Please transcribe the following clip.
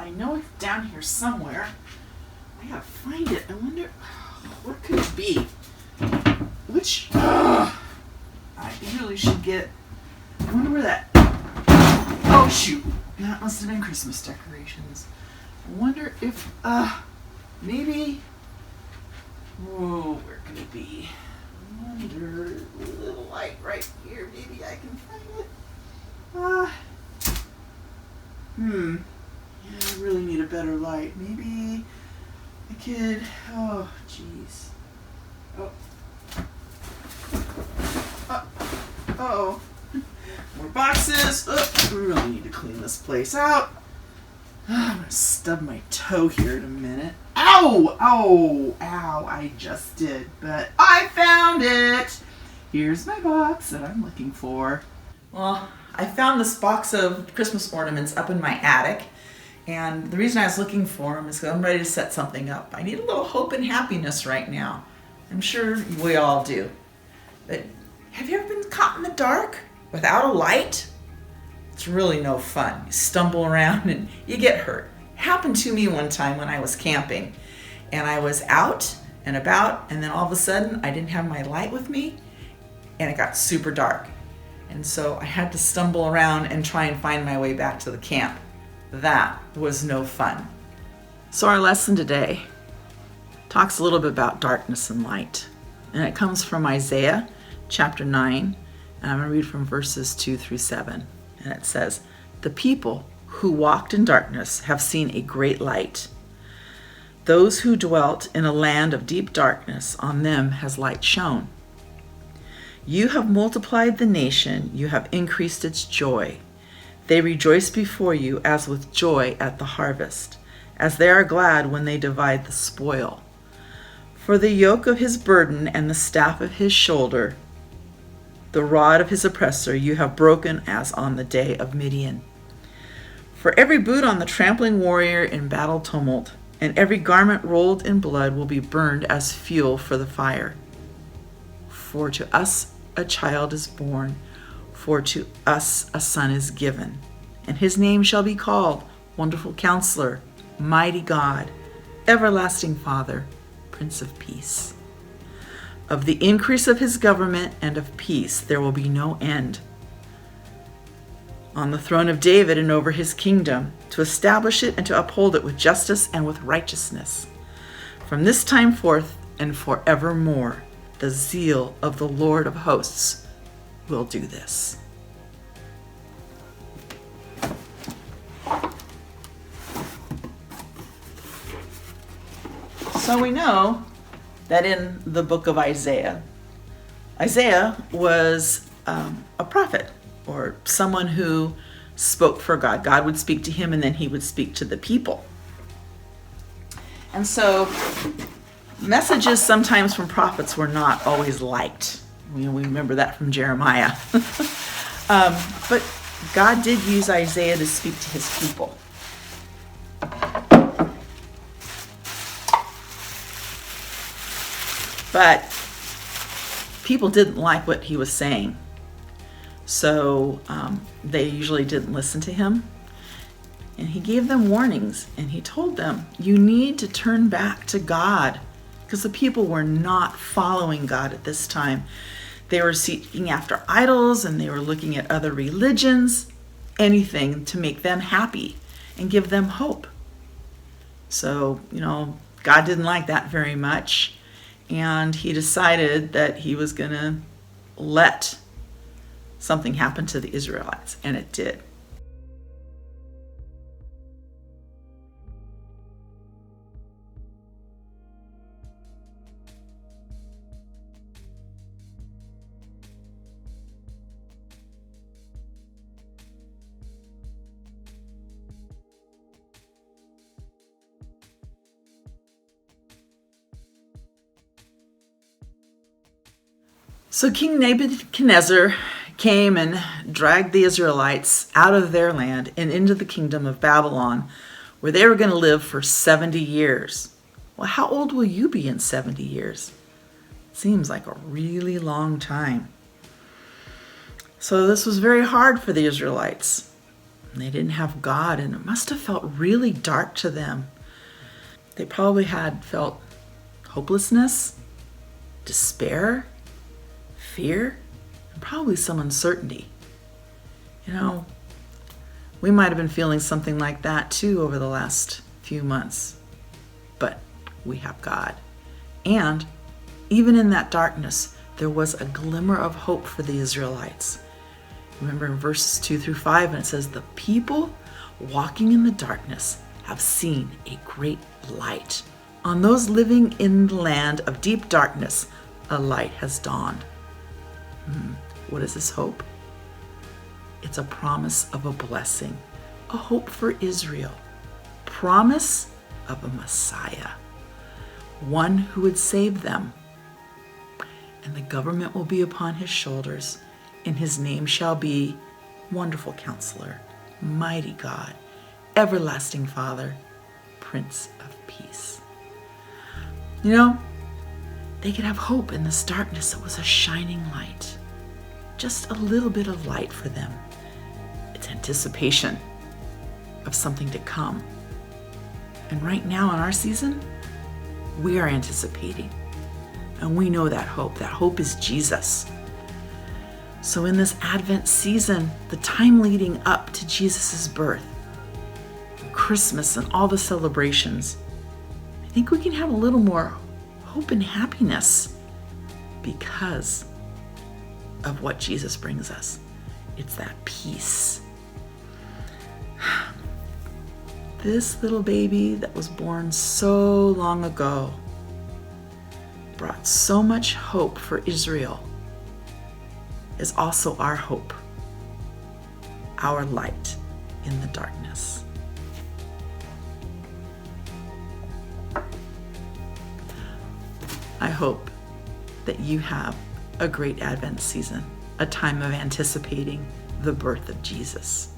I know it's down here somewhere. I gotta find it. I wonder, what could it be? Which, I really should get, I wonder where that, oh shoot, that must have been Christmas decorations. I wonder if, maybe, where could it be? I wonder, a little light right here, maybe I can find it. Yeah, I really need a better light. Maybe I could, oh, jeez. Oh. Uh-oh. More boxes. Oh, we really need to clean this place out. I'm gonna stub my toe here in a minute. Ow! Ow! Ow! I just did, but I found it! Here's my box that I'm looking for. Well, I found this box of Christmas ornaments up in my attic, and the reason I was looking for them is because I'm ready to set something up. I need a little hope and happiness right now. I'm sure we all do. But have you ever been caught in the dark without a light? It's really no fun. You stumble around and you get hurt. It happened to me one time when I was camping, and I was out and about, and then all of a sudden I didn't have my light with me, and it got super dark. And so I had to stumble around and try and find my way back to the camp. That was no fun. So our lesson today talks a little bit about darkness and light. And it comes from Isaiah chapter 9. And I'm going to read from verses 2 through 7. And it says, "The people who walked in darkness have seen a great light. Those who dwelt in a land of deep darkness, on them has light shone. You have multiplied the nation, you have increased its joy. They rejoice before you as with joy at the harvest, as they are glad when they divide the spoil. For the yoke of his burden and the staff of his shoulder, the rod of his oppressor, you have broken as on the day of Midian. For every boot on the trampling warrior in battle tumult, and every garment rolled in blood will be burned as fuel for the fire. For to us a child is born, for to us a son is given, and his name shall be called Wonderful Counselor, Mighty God, Everlasting Father, Prince of Peace. Of the increase of his government and of peace there will be no end. On the throne of David and over his kingdom, to establish it and to uphold it with justice and with righteousness. From this time forth and forevermore, the zeal of the Lord of hosts will do this." So we know that in the book of Isaiah, Isaiah was a prophet, or someone who spoke for God. God would speak to him and then he would speak to the people. And so messages sometimes from prophets were not always liked. We remember that from Jeremiah. But God did use Isaiah to speak to his people. But people didn't like what he was saying. So they usually didn't listen to him. And he gave them warnings, and he told them, you need to turn back to God, because the people were not following God at this time. They were seeking after idols, and they were looking at other religions, anything to make them happy and give them hope. So, God didn't like that very much, and he decided that he was going to let something happen to the Israelites, and it did. So King Nebuchadnezzar came and dragged the Israelites out of their land and into the kingdom of Babylon, where they were going to live for 70 years. Well, how old will you be in 70 years? Seems like a really long time. So this was very hard for the Israelites. And they didn't have God, and it must have felt really dark to them. They probably had felt hopelessness, despair, fear, and probably some uncertainty. We might have been feeling something like that too over the last few months. But we have God. And even in that darkness, there was a glimmer of hope for the Israelites. Remember in verses 2-5, and it says, the people walking in the darkness have seen a great light. On those living in the land of deep darkness, a light has dawned. What is this hope? It's a promise of a blessing, a hope for Israel, promise of a Messiah, one who would save them. And the government will be upon his shoulders, and his name shall be Wonderful Counselor, Mighty God, Everlasting Father, Prince of Peace. They could have hope in this darkness. It was a shining light, just a little bit of light for them. It's anticipation of something to come. And right now in our season, we are anticipating. And we know that hope. That hope is Jesus. So in this Advent season, the time leading up to Jesus' birth, Christmas and all the celebrations, I think we can have a little more hope and happiness because of what Jesus brings us. It's that peace. This little baby that was born so long ago brought so much hope for Israel is also our hope, our light in the darkness. I hope that you have a great Advent season, a time of anticipating the birth of Jesus.